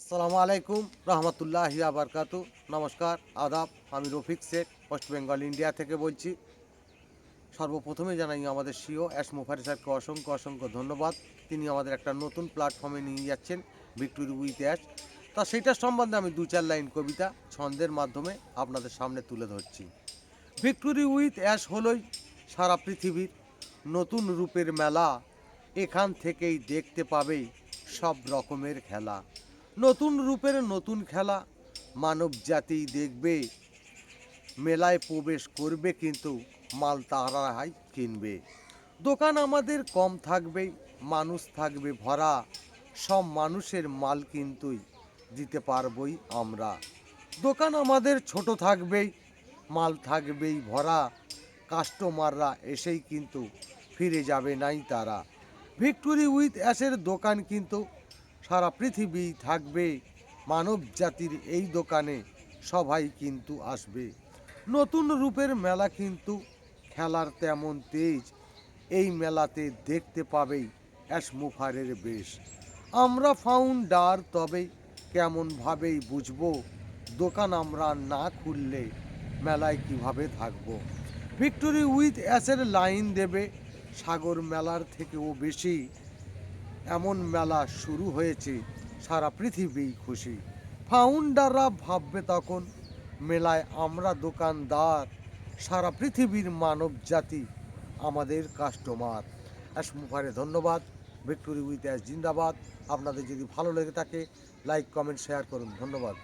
আসসালামু আলাইকুম রহমতুল্লাহি আবরকাতু। নমস্কার, আদাব। আমি রফিক শেখ, ওয়েস্ট বেঙ্গল ইন্ডিয়া থেকে বলছি। সর্বপ্রথমে জানাই আমাদের সিও অ্যাশ মুফারি স্যারকে অসংখ্য অসংখ্য ধন্যবাদ। তিনি আমাদের একটা নতুন প্ল্যাটফর্মে নিয়ে যাচ্ছেন, ভিক্টোরি উইথ অ্যাশ। তা সেইটার সম্বন্ধে আমি দু চার লাইন কবিতা ছন্দের মাধ্যমে আপনাদের সামনে তুলে ধরছি। ভিক্টোরি উইথ অ্যাশ হলোই সারা পৃথিবীর নতুন রূপের মেলা। এখান থেকেই দেখতে পাবে সব রকমের খেলা। নতুন রূপের নতুন খেলা মানব জাতি দেখবে। মেলায় প্রবেশ করবে কিন্তু মাল তারাই কিনবে। দোকান আমাদের কম থাকবে, মানুষ থাকবে ভরা। সব মানুষের মাল কিন্তুই দিতে পারবই আমরা। দোকান আমাদের ছোট থাকবেই, মাল থাকবেই ভরা। কাস্টমাররা এসেই কিন্তু ফিরে যাবে নাই তারা। ভিক্টোরি উইথ অ্যাশের দোকান কিন্তু সারা পৃথিবী থাকবে। মানব জাতির এই দোকানে সবাই কিন্তু আসবে। নতুন রূপের মেলা কিন্তু খেলার তেমন তেজ। এই মেলাতে দেখতে পাবেই অ্যাশ মুফারের বেশ। আমরা ফাউন্ডার তবে কেমনভাবেই বুঝবো, দোকান আমরা না খুললে মেলায় কিভাবে থাকবো। ভিক্টোরি উইথ অ্যাশের লাইন দেবে সাগর মেলার থেকেও বেশি। এমন মেলা শুরু হয়েছে, সারা পৃথিবী খুশি। ফাউন্ডাররা ভাববে তখন মেলায় আমরা দোকানদার। সারা পৃথিবীর মানব জাতি আমাদের কাস্টমার। অ্যাশ মুফারে ধন্যবাদ। ভিক্টোরি উইথ অ্যাশ জিন্দাবাদ। আপনাদের যদি ভালো লেগে থাকে লাইক কমেন্ট শেয়ার করুন। ধন্যবাদ।